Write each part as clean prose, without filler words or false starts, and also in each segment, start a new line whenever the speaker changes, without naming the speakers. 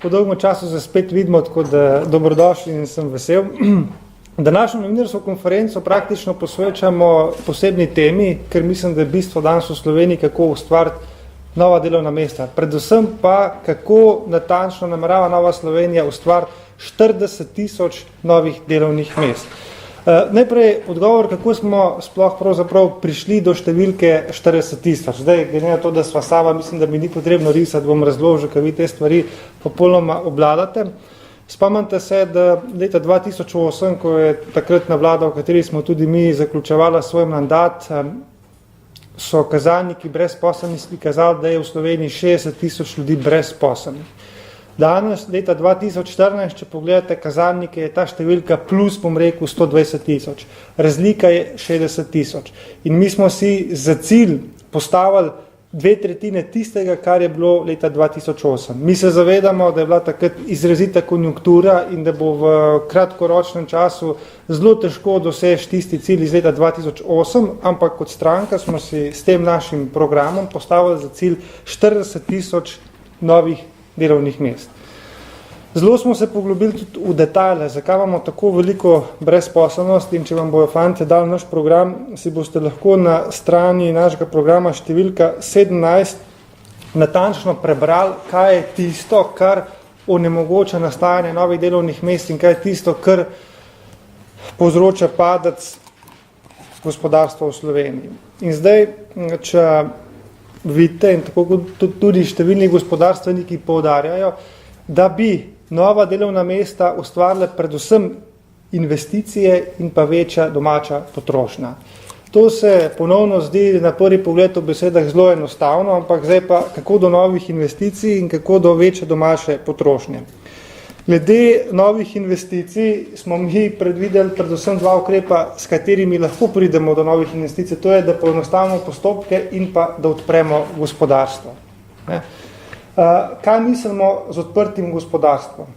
po dolgem času se spet vidimo, tako da dobrodošli in sem vesel. Današnjo novinarsko konferenco praktično posvečamo posebni temi, ker mislim, da je bistvo danes v Sloveniji, kako ustvariti nova delovna mesta. Predvsem pa, kako natančno namerava Nova Slovenija ustvariti 40,000 novih delovnih mest. Najprej odgovor, kako smo sploh pravzaprav prišli do številke 40,000. Zdaj, glede na to, da sva sama, mislim, da mi ni potrebno risati, bom razložil, ker vi te stvari popolnoma obvladate. Spomnite se, da leta 2008, ko je takratna vlada, v kateri smo tudi mi zaključevala svoj mandat, so kazalniki brezposelnosti kazali, da je v Sloveniji 60,000 ljudi brezposelnih. Danes, leta 2014, če pogledate kazalnike, je ta številka plus, bom rekel, 120,000. Razlika je 60,000. In mi smo si za cilj postavili 2/3 tistega, kar je bilo leta 2008. Mi se zavedamo, da je bila takrat izrazita konjunktura in da bo v kratkoročnem času zelo težko doseči tisti cilj iz leta 2008, ampak kot stranka smo si s tem našim programom postavili za cilj 40,000 novih delovnih mest. Zelo smo se poglobili tudi v detajle, zakaj imamo tako veliko brezposelnosti, in če vam bojo fantje dali naš program, si boste lahko na strani našega programa številka 17 natančno prebrali, kaj je tisto, kar onemogoča nastajanje novih delovnih mest in kaj je tisto, kar povzroča padec gospodarstva v Sloveniji. In zdaj, če vidite, in tako tudi številni gospodarstveniki poudarjajo, da bi nova delovna mesta ustvarile predvsem investicije in pa večja domača potrošnja. To se ponovno zdi na prvi pogled v besedah zelo enostavno, ampak zdaj pa kako do novih investicij in kako do večje domače potrošnje. Glede novih investicij smo mi predvideli predvsem dva ukrepa, s katerimi lahko pridemo do novih investicij, to je, da poenostavimo postopke in pa da odpremo gospodarstvo. Kaj mislimo z odprtim gospodarstvom?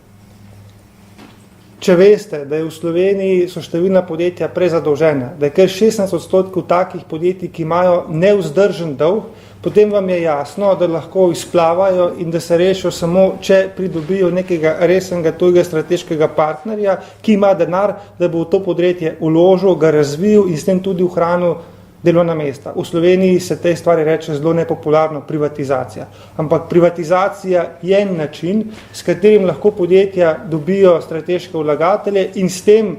Če veste, da je v Sloveniji so številna podjetja prezadolžena, da je kar 16% takih podjetij, ki imajo nevzdržen dolg, potem vam je jasno, da lahko izplavajo in da se rešijo samo, če pridobijo nekega resnega tujega strateškega partnerja, ki ima denar, da bo v to podjetje vložil, ga razvil in s tem tudi ohranil delovna mesta. V Sloveniji se tej stvari reče zelo nepopularno privatizacija. Ampak privatizacija je en način, s katerim lahko podjetja dobijo strateške vlagatelje in s tem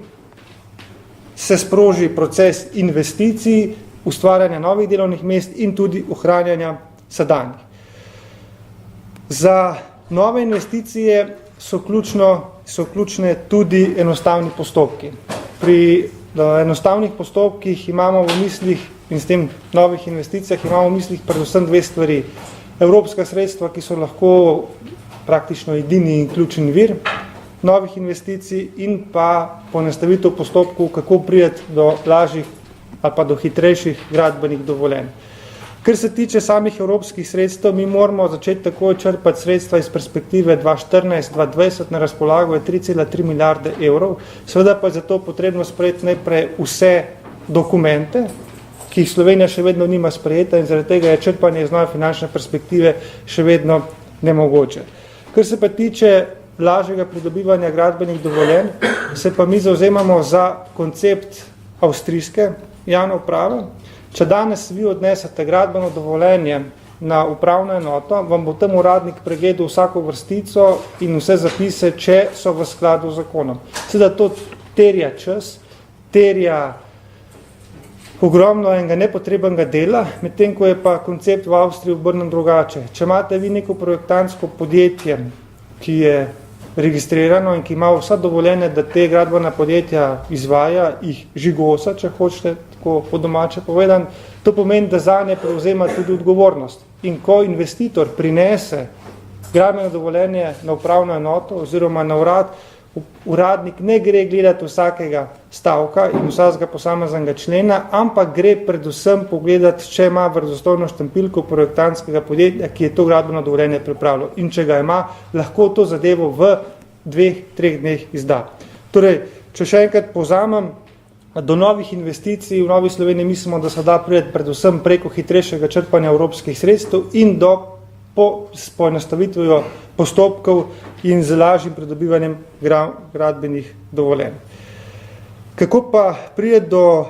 se sproži proces investicij, ustvarjanja novih delovnih mest in tudi ohranjanja sedanjih. Za nove investicije so ključne tudi enostavni postopki. Pri enostavnih postopkih imamo v mislih in s tem novih investicijah imamo v mislih predvsem dve stvari. Evropska sredstva, ki so lahko praktično edini in ključni vir novih investicij in pa poenostavitev postopkov, kako priti do lažjih ali pa do hitrejših gradbenih dovoljenj. Kar se tiče samih evropskih sredstev, mi moramo začeti takoj črpati sredstva iz perspektive 2014-2020, na razpolago je 3,3 milijarde evrov. Seveda pa je zato potrebno sprejeti najprej vse dokumente, ki jih Slovenija še vedno nima sprejeta in zaradi tega je črpanje iz nove finančne perspektive še vedno nemogoče. Kar se pa tiče lažjega pridobivanja gradbenih dovoljenj, se pa mi zavzemamo za koncept avstrijske javne uprave. Če danes vi odnesete gradbeno dovoljenje na upravno enoto, vam bo tam uradnik pregledal vsako vrstico in vse zapise, če so v skladu z zakonom. Seveda to terja čas, terja ogromno enega nepotrebnega dela, medtem ko je pa koncept v Avstriji obrnen drugače. Če imate vi neko projektantsko podjetje, ki je registrirano in ki ima vsa dovoljenja, da te gradbena podjetja izvaja, jih žigosa, če hočete tako po domače povedan, to pomeni, da zanje prevzema tudi odgovornost. In ko investitor prinese gradbeno dovoljenje na upravno enoto oziroma na urad, uradnik ne gre gledati vsakega stavka in vsakega posameznega člena, ampak gre predvsem pogledati, če ima verodostojno štempilko projektantskega podjetja, ki je to gradbeno dovoljenje pripravilo. In če ga ima, lahko to zadevo v 2-3 dneh izda. Torej, če še enkrat povzamem, do novih investicij v Novi Sloveniji mislimo, da se da priti predvsem preko hitrejšega črpanja evropskih sredstev in do s poenostavitvijo postopkov in z lažjim pridobivanjem gradbenih dovoljenj. Kako pa pride do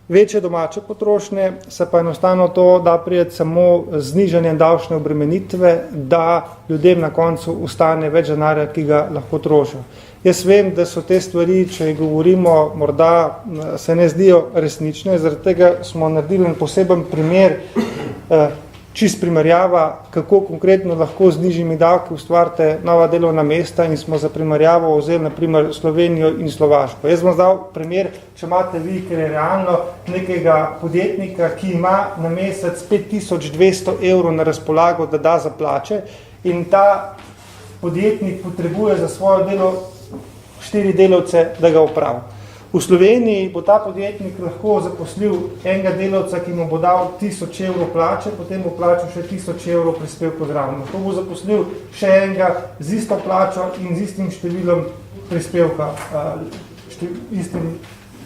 večje domače potrošnje, se pa enostavno to da pride samo z znižanjem davčne obremenitve, da ljudem na koncu ostane več denarja, ki ga lahko trošijo. Jaz vem, da so te stvari, če govorimo, morda se ne zdijo resnične, zaradi tega smo naredili en poseben primer, čist primerjava, kako konkretno lahko z nižjimi davki ustvarite nova delovna mesta in smo za primerjavo vzeli naprimer Slovenijo in Slovaško. Jaz bom dal primer, če imate vi, ker je realno nekega podjetnika, ki ima na mesec 5200 evrov na razpolago, da da za plače in ta podjetnik potrebuje za svoje delo 4 delavce, da ga opravi. V Sloveniji bo ta podjetnik lahko zaposlil enega delavca, ki mu bo dal 1000 evrov plače, potem bo plačal še 1000 evrov prispevkov zraven. To bo zaposlil še enega z isto plačo in z istim številom prispevka, istim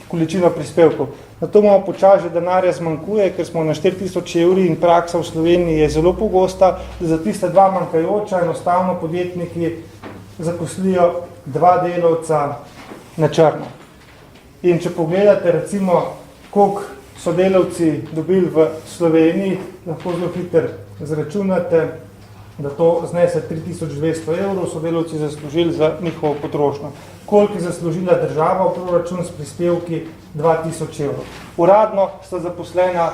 količino prispevkov. Na to imamo počasi, že denarja zmanjkuje, ker smo na 4000 evri in praksa v Sloveniji je zelo pogosta, da za tiste dva manjkajoča enostavno podjetniki zaposlijo 2 delavca na črno. In če pogledate, recimo, koliko so delavci dobili v Sloveniji, lahko zelo hitro izračunate, da to znese 3200 evrov, so delavci zaslužili za njihovo potrošnjo. Koliko je zaslužila država v proračun s prispevki? 2000 evrov. Uradno sta zaposlena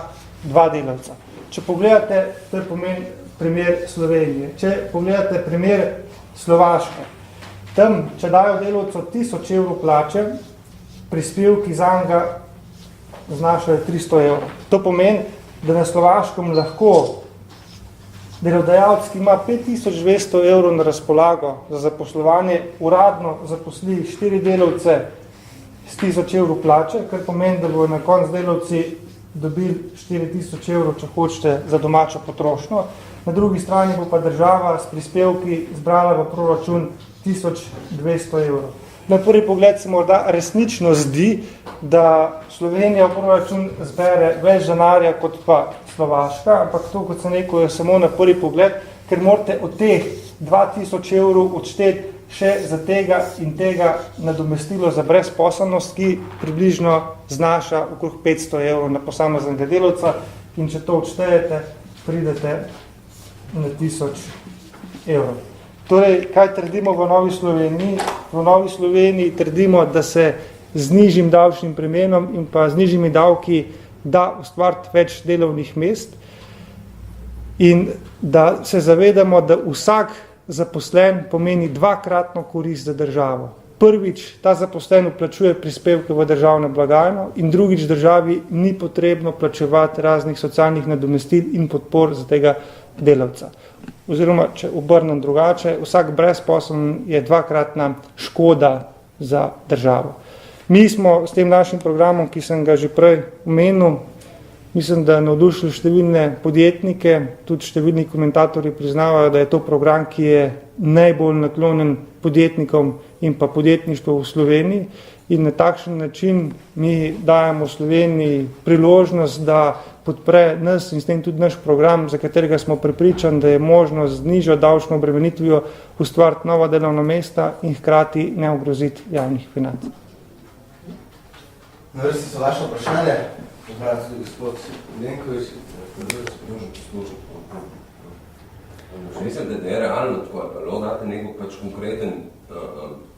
2 delavca. Če pogledate, to je primer Slovenije, če pogledate primer Slovaške, tam, če dajo delavcu 1000 evrov plače, prispevki za njega znašajo 300 evrov. To pomeni, da na Slovaškem lahko delodajalec, ki ima 5200 evrov na razpolago za zaposlovanje, uradno zaposli 4 delavce s 1000 evrov plače, kar pomeni, da bodo na koncu delavci dobili 4000 evrov, če hočete, za domačo potrošnjo. Na drugi strani bo pa država s prispevki zbrala v proračun 1200 evrov. Na prvi pogled se morda resnično zdi, da Slovenija v proračun zbere več denarja kot pa Slovaška, ampak to, kot sem rekel, je samo na prvi pogled, ker morate od teh 2000 evrov odšteti še za tega in tega nadomestilo za brezposelnost, ki približno znaša okrog 500 evrov na posameznega delavca in če to odštejete, pridete na 1000 evrov. Torej, kaj trdimo v Novi Sloveniji? V Novi Sloveniji trdimo, da se z nižjim davčnim premenom in pa z nižjimi davki da ustvariti več delovnih mest in da se zavedamo, da vsak zaposlen pomeni dvakratno korist za državo. Prvič, ta zaposlen vplačuje prispevke v državno blagajno in drugič, državi ni potrebno plačevati raznih socialnih nadomestil in podpor za tega delavca. Oziroma, če obrnem drugače, vsak brezposeln je dvakratna škoda za državo. Mi smo s tem našim programom, ki sem ga že prej omenil, mislim, da navdušili številne podjetnike, tudi številni komentatorji priznavajo, da je to program, ki je najbolj naklonjen podjetnikom in pa podjetništvu v Sloveniji in na takšen način mi dajemo Sloveniji priložnost, da podpre nas in s tem tudi naš program, za katerega smo prepričani, da je možno z nižjo davčno obremenitvijo ustvariti nova delovna mesta in hkrati ne ogroziti javnih financ.
Na vrsti so vaše vprašanje. Hvala tudi gospod Lenkovič.
Mislim, da je realno tako, ali pa date neko pač konkreten,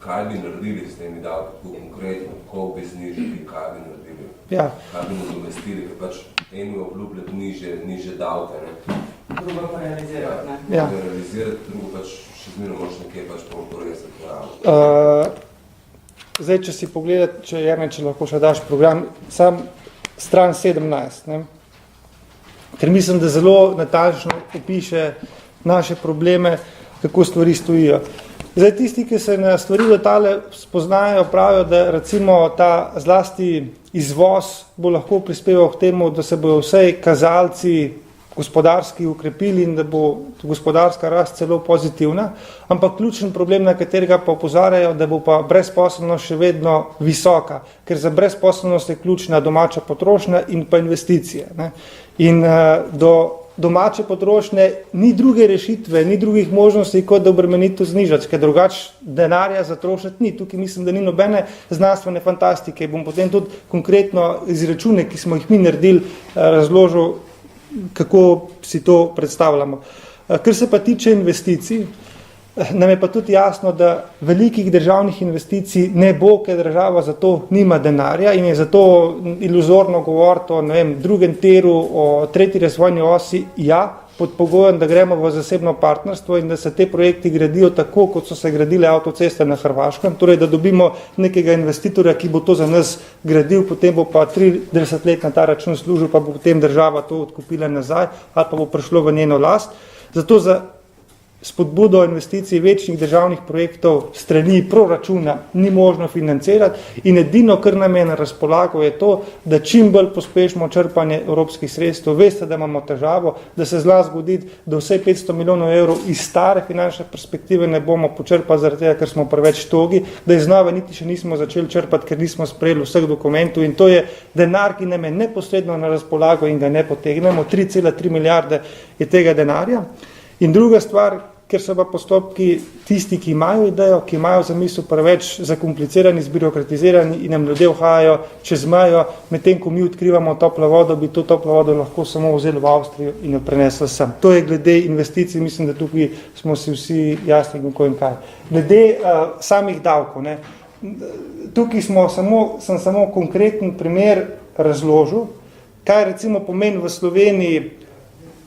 kaj bi naredili s temi davki, konkretno, kako bi znižili, kaj bi naredili, kaj bi nadomestili, ker pač eno je obljubljati niže davke, ne?
Drugo pa realizirati, ne?
Ja. Realizirati, drugo pač še zmerno moš nekaj pač poresati.
Zdaj, če si pogledati, če lahko še daš program, sam stran 17, ne? Ker mislim, da zelo natančno opiše naše probleme, kako stvari stojijo. Zdaj, tisti, ki se na stvari letale spoznajo, pravijo, da recimo ta zlasti izvoz bo lahko prispeval k temu, da se bojo vsej kazalci gospodarski ukrepili in da bo gospodarska rast celo pozitivna, ampak ključen problem, na katerega pa opozarjajo, da bo pa brezposelnost še vedno visoka, ker za brezposelnost je ključna domača potrošnja in pa investicije, ne? In do domače potrošnje ni druge rešitve, ni drugih možnosti, kot da obremenitev znižati, ker drugače denarja za trošiti ni. Tukaj mislim, da ni nobene znanstvene fantastike. Bom potem tudi konkretno izračune, ki smo jih mi naredili, razložil, kako si to predstavljamo. Kar se pa tiče investicij, nam je pa tudi jasno, da velikih državnih investicij ne bo, ker država za to nima denarja in je zato iluzorno govoriti o drugem tiru, o tretji razvojni osi, pod pogojem, da gremo v zasebno partnerstvo in da se te projekti gradijo tako, kot so se gradile avtoceste na Hrvaškem, torej da dobimo nekega investitorja, ki bo to za nas gradil, potem bo pa 30 let na ta račun služil, pa bo potem država to odkupila nazaj ali pa bo prišlo v njeno last. Zato za spodbudo investicij večjih državnih projektov strani proračuna ni možno financirati in edino, kar nam je na razpolago, je to, da čim bolj pospešimo črpanje evropskih sredstev. Veste, da imamo težavo, da se zla zgodi, da vse 500 milijonov evrov iz stare finančne perspektive ne bomo počrpali zaradi tega, ker smo preveč togi, da iz nove niti še nismo začeli črpati, ker nismo sprejeli vseh dokumentov in to je denar, ki nam je neposredno na razpolago in ga ne potegnemo. 3,3 milijarde je tega denarja. In druga stvar, ker so pa postopki tisti, ki imajo idejo, ki imajo zamisel preveč zakomplicirani, zbirokratizirani in nam ljudje vhajajo čez mejo, medtem ko mi odkrivamo toplo vodo, bi to toplo vodo lahko samo vzeli v Avstrijo in jo prenesli sem. To je glede investicij, mislim, da tukaj smo si vsi jasni, kako in kaj. Glede samih davkov, tukaj sem samo konkreten primer razložil, kaj recimo pomeni v Sloveniji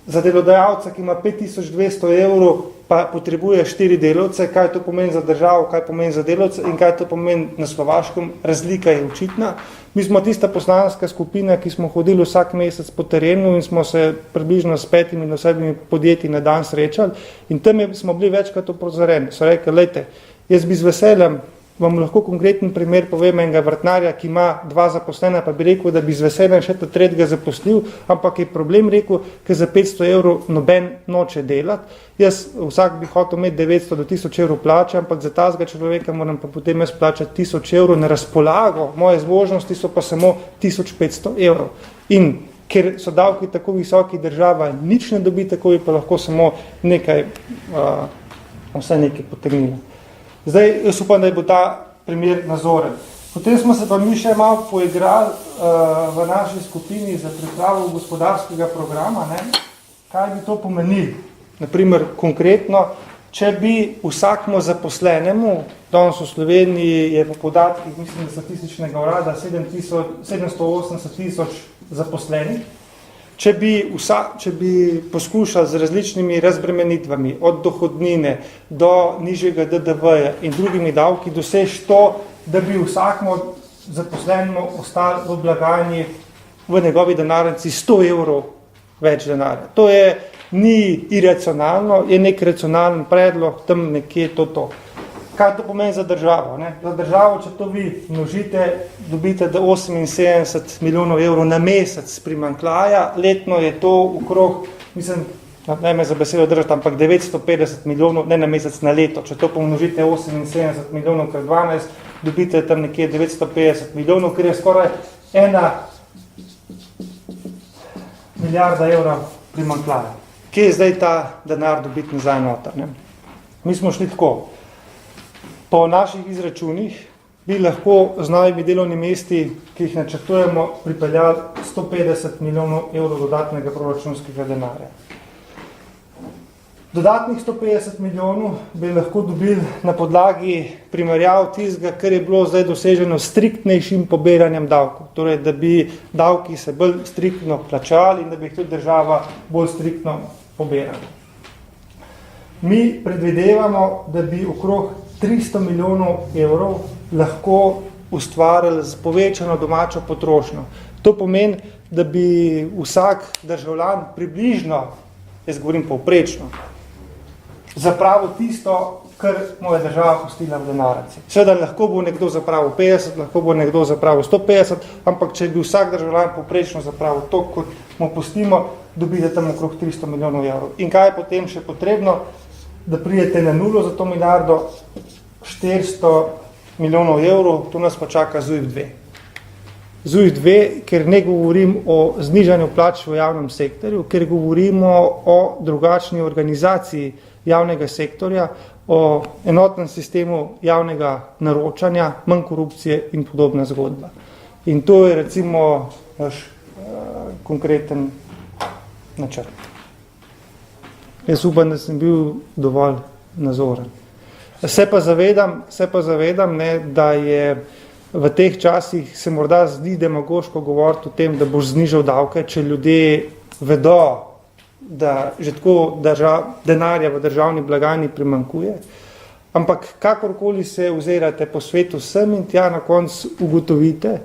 za delodajalca, ki ima 5200 evrov, pa potrebuje 4 delavce, kaj to pomeni za državo, kaj pomeni za delavce in kaj to pomeni na Slovaškem, razlika je očitna. Mi smo tista poslanska skupina, ki smo hodili vsak mesec po terenu in smo se približno s 5 do 7 podjetji na dan srečali in tam smo bili večkrat opozorjeni. So rekli, lejte, jaz bi z veseljem, vam lahko konkreten primer povem enega vrtnarja, ki ima 2 zaposlena, pa bi rekel, da bi z veseljem še ta tretjega zaposlil, ampak je problem rekel, ker za 500 evrov noben noče delati. Jaz vsak bi hotel imeti 900 do 1000 evrov plače, ampak za tazga človeka moram pa potem jaz plačati 1000 evrov na razpolago, moje zmožnosti so pa samo 1500 evrov. In ker so davki tako visoki, država nič ne dobi, tako bi pa lahko samo nekaj, vse nekaj potegnilo. Zdaj, jaz upam, da bo ta primer nazoren. Potem smo se pa mi še malo poigrali v naši skupini za pripravo gospodarskega programa, kaj bi to pomenili. Naprimer, konkretno, če bi vsakmu zaposlenemu, danes v Sloveniji je po podatkih, mislim, da statističnega urada 780 tisoč zaposlenih, če bi poskušali z različnimi razbremenitvami, od dohodnine do nižjega DDV-ja in drugimi davki doseči to, da bi vsakmu zaposlenemu ostalo v blagajni v njegovi denarnici 100 evrov več denarja. To ni iracionalno, je nek racionalen predlog, tam nekje to. Kaj to pomeni za državo? Za državo, če to vi množite, dobite do 78 milijonov evrov na mesec primanjkljaja, letno je to okrog, mislim, ne me za besedo držati, ampak 950 milijonov, ne na mesec, na leto. Če to pomnožite 78 milijonov krat 12, dobite tam nekje 950 milijonov, ker je skoraj 1 milijarda evrov primanjkljaja. Kje je zdaj ta denar dobiti nazaj noter? Mi smo šli tako. Po naših izračunih bi lahko z novimi delovnimi mesti, ki jih načrtujemo, pripeljali 150 milijonov evrov dodatnega proračunskega denarja. Dodatnih 150 milijonov bi lahko dobili na podlagi primerjav tistega, kar je bilo zdaj doseženo s striktnejšim pobiranjem davkov. Torej, da bi davki se bolj striktno plačali in da bi jih tudi država bolj striktno pobirala. Mi predvidevamo, da bi okrog 300 milijonov evrov lahko ustvarili z povečano domačo potrošnjo. To pomeni, da bi vsak državljan približno, jaz govorim povprečno, zapravil tisto, kar mu je država pustila v denarnici. Seveda lahko bo nekdo zapravil 50, lahko bo nekdo zapravil 150, ampak če bi vsak državljan povprečno zapravil to, kot mu pustimo, dobite tam okrog 300 milijonov evrov. In kaj je potem še potrebno? Da pridete na nulo za to milijardo, 400 milijonov evrov, tu nas pa čaka ZUJF 2. ZUJF-2, ker ne govorim o znižanju plač v javnem sektorju, ker govorimo o drugačni organizaciji javnega sektorja, o enotnem sistemu javnega naročanja, manj korupcije in podobna zgodba. In to je recimo naš konkreten načrt. Jaz upam, da sem bil dovolj nazoren. Se pa zavedam, ne, da je v teh časih se morda zdi demagoško govoriti o tem, da boš znižal davke, če ljudje vedo, da že tako denarja v državni blagajni primanjkuje. Ampak kakorkoli se ozirate po svetu sem in tja na koncu ugotovite,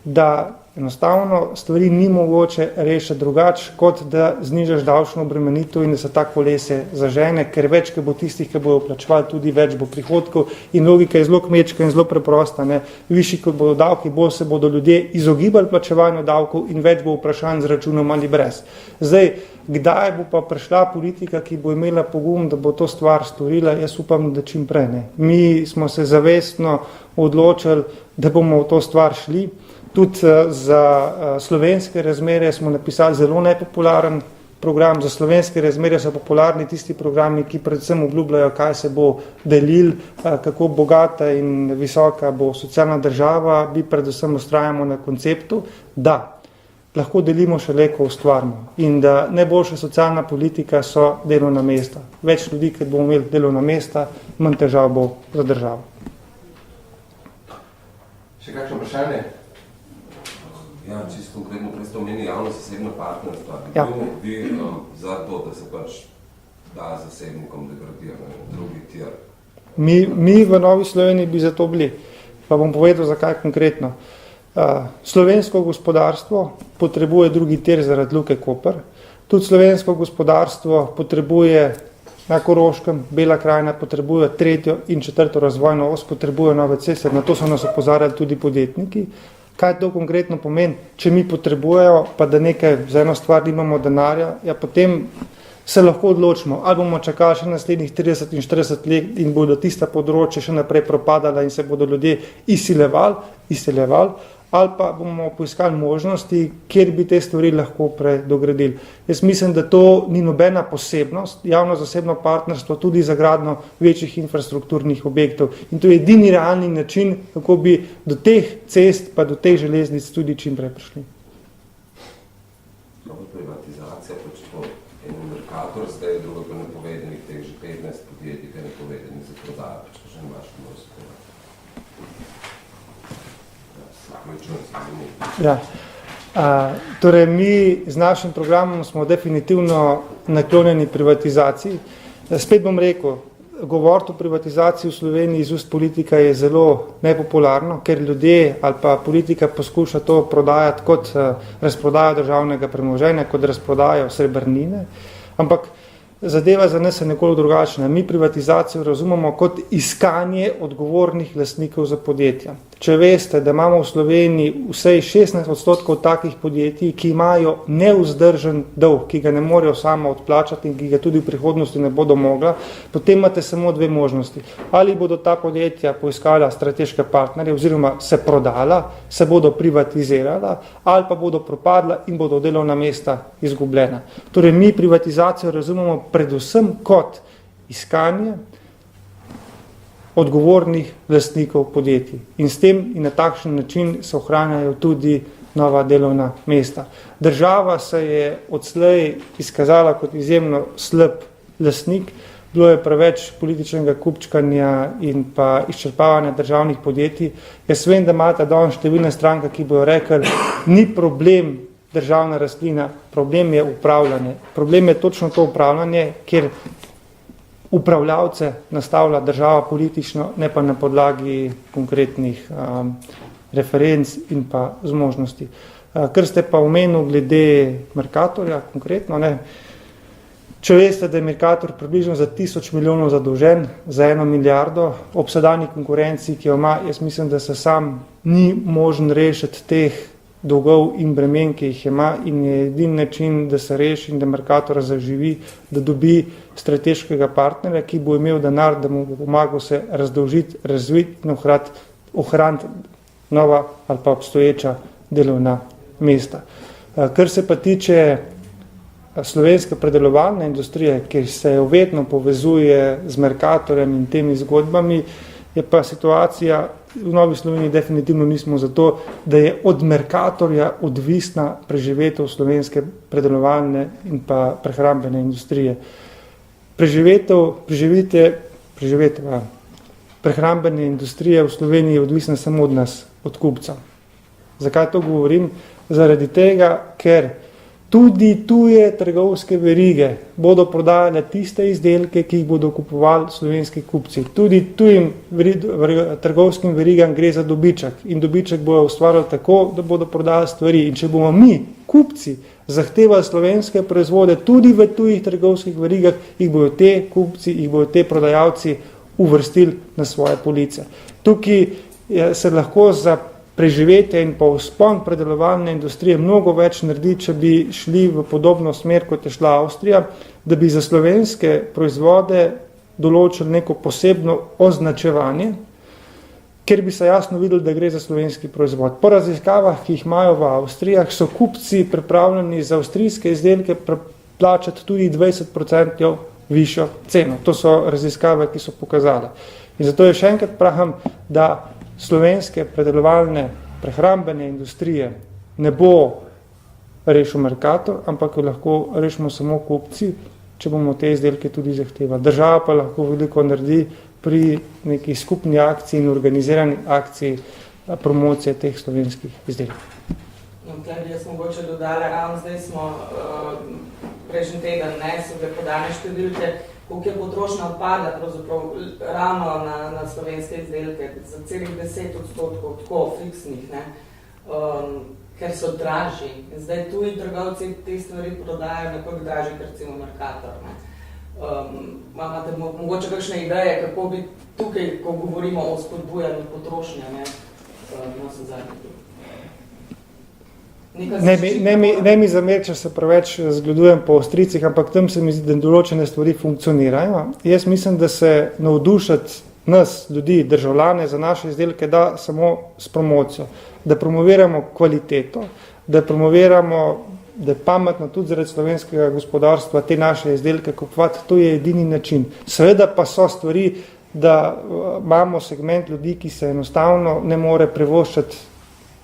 da enostavno stvari ni mogoče rešiti drugače, kot da znižaš davčno obremenitev in da se ta kolese zažene, ker več, ki bo tistih, ki bodo plačevali, tudi več bo prihodkov in logika je zelo kmečka in zelo preprosta. Ne? Višji, kot bodo davki, bolj se bodo ljudje izogibali plačevanju davkov in več bo vprašanj z računom ali brez. Zdaj, kdaj bo pa prišla politika, ki bo imela pogum, da bo to stvar storila, jaz upam, da čim prej ne. Mi smo se zavestno odločili, da bomo v to stvar šli. Tudi za slovenske razmere smo napisali zelo nepopularen program. Za slovenske razmere so popularni tisti programi, ki predvsem obljubljajo, kaj se bo delil, kako bogata in visoka bo socialna država. Mi predvsem ustrajamo na konceptu, da lahko delimo šele, ko ustvarimo. In da najboljša socialna politika so delovna mesta. Več ljudi, ki bomo imeli delovna mesta, manj težav bo za državo.
Še kakšno vprašanje?
Ja, čisto konkretno, prej ste omenili javno-zasebno partnerstvo.
Ja.
Bi za to, da se pač da zasebnikom degradirati drugi tir?
Mi v Novi Sloveniji bi za to bili. Pa bom povedal, zakaj konkretno. Slovensko gospodarstvo potrebuje drugi tir zaradi Luke Koper. Tudi slovensko gospodarstvo potrebuje na Koroškem, Bela krajina potrebuje 3. in 4. razvojno os, potrebuje nove ceste. Na to so nas opozarjali tudi podjetniki. Kaj to konkretno pomeni? Če mi potrebujejo, pa da nekaj za eno stvar nimamo denarja, ja potem se lahko odločimo, ali bomo čakali še naslednjih 30 in 40 let in bodo tista področja še naprej propadala in se bodo ljudje izseljevali, ali pa bomo poiskali možnosti, kjer bi te stvari lahko predogradili. Jaz mislim, da to ni nobena posebnost, javno-zasebno partnerstvo tudi za gradnjo večjih infrastrukturnih objektov. In to je edini realni način, kako bi do teh cest pa do teh železnic tudi čim prej prišli.
Privatizacija, pač po enem Mercator, zdaj je drugo pa nepovedanih teh že 15 podjetij, ki je nepovedanih za prodajo, pač pa že imaš mnogo se
Ja. Torej, mi z našim programom smo definitivno naklonjeni privatizaciji. Spet bom rekel, govoriti o privatizaciji v Sloveniji iz ust politika je zelo nepopularno, ker ljudje ali pa politika poskuša to prodajati kot razprodajo državnega premoženja, kot razprodajo srebrnine, ampak zadeva za nas je nekoliko drugačna. Mi privatizacijo razumemo kot iskanje odgovornih lastnikov za podjetja. Če veste, da imamo v Sloveniji vsej 16% takih podjetij, ki imajo neuzdržen dolg, ki ga ne morejo samo odplačati in ki ga tudi v prihodnosti ne bodo mogla, potem imate samo dve možnosti. Ali bodo ta podjetja poiskala strateške partnerje oziroma se prodala, se bodo privatizirala, ali pa bodo propadla in bodo delovna mesta izgubljena. Torej, mi privatizacijo razumemo predvsem kot iskanje odgovornih lastnikov podjetij. In s tem in na takšen način se ohranjajo tudi nova delovna mesta. Država se je odslej izkazala kot izjemno slab lastnik, bilo je preveč političnega kupčkanja in pa izčrpavanja državnih podjetij. Jaz vem, da imate danes številne stranke, ki bojo rekli, ni problem državna rastlina, problem je upravljanje. Problem je točno to upravljanje, kjer upravljavce nastavlja država politično, ne pa na podlagi konkretnih referenc in pa zmožnosti. Kar ste pa omenil glede Mercatorja, konkretno, ne, če veste, da je Mercator približno za 1000 milijonov zadolžen, za 1 milijardo, ob sedanji konkurenci, ki jo ima, jaz mislim, da se sam ni možen rešiti teh dolgov in bremen, ki jih ima, in je edini način, da se reši in da Mercator zaživi, da dobi strateškega partnerja, ki bo imel denar, da mu bo pomagal se razdolžiti, razviti in ohraniti nova ali pa obstoječa delovna mesta. Kar se pa tiče slovenske predelovalne industrije, ki se vedno povezuje z Mercatorjem in temi zgodbami, je pa situacija v Novi Sloveniji definitivno nismo zato, da je od Mercatorja odvisna preživetev slovenske predelovalne in pa prehrambene industrije. Prehrambene industrije v Sloveniji je odvisna samo od nas, od kupca. Zakaj to govorim? Zaradi tega, ker tudi tuje trgovske verige bodo prodajale tiste izdelke, ki jih bodo kupovali slovenski kupci. Tudi tujim trgovskim verigam gre za dobiček in dobiček bojo ustvarjali tako, da bodo prodajali stvari. In če bomo mi, kupci, zahtevali slovenske proizvode tudi v tujih trgovskih verigah, jih bojo te kupci, jih bojo te prodajalci uvrstili na svoje police. Tukaj se lahko za preživetje in pa vzpon predelovalne industrije mnogo več naredi, če bi šli v podobno smer, kot je šla Avstrija, da bi za slovenske proizvode določili neko posebno označevanje, kjer bi se jasno videli, da gre za slovenski proizvod. Po raziskavah, ki jih imajo v Avstrijah, so kupci pripravljeni za avstrijske izdelke plačati tudi 20% višjo ceno. To so raziskave, ki so pokazale. In zato je še enkrat praham, da slovenske predelovalne prehrambene industrije ne bo rešil Mercator, ampak jo lahko rešimo samo kupci, če bomo te izdelke tudi zahtevali. Država pa lahko veliko naredi pri neki skupni akciji in organizirani akciji promocije teh slovenskih izdelkov.
Tukaj bi jaz mogoče dodala, ravno zdaj smo prejšnji teden, so bile podane številke, koliko je potrošnja odpada pravzaprav ravno na slovenske izdelke, za celih 10%, tako fiksnih, ker so dražji. Zdaj tuji trgovci te stvari prodajajo nekoliko dražji, kot recimo Mercator. Imate mogoče kakšne ideje, kako bi tukaj, ko govorimo o spodbujanju potrošnje, se zadnji.
Ne mi zamer, če se preveč zgledujem po Avstrijcih, ampak tam se mi zdi, da določene stvari funkcionirajo. Jaz mislim, da se navdušati nas, ljudi, državljane za naše izdelke da samo s promocijo, da promoviramo kvaliteto, da promoviramo, da je pametno tudi zaradi slovenskega gospodarstva te naše izdelke kupovati, to je edini način. Seveda pa so stvari, da imamo segment ljudi, ki se enostavno ne more privoščati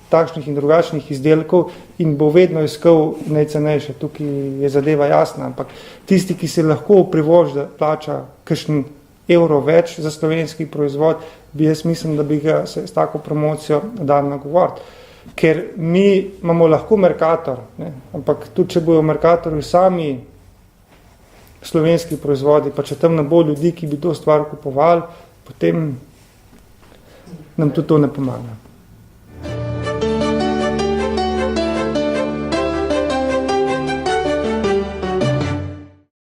takšnih in drugačnih izdelkov in bo vedno iskal najcenejše. Tukaj je zadeva jasna, ampak tisti, ki se lahko privošči, da plača kakšen evro več za slovenski proizvod, bi jaz mislim, da bi ga se s tako promocijo dal nagovoriti. Ker mi imamo lahko Mercator, ampak tudi če bojo v Mercatorju sami slovenski proizvodi, pa če tam ne bo ljudi, ki bi to stvar kupovali, potem nam tudi to ne pomaga.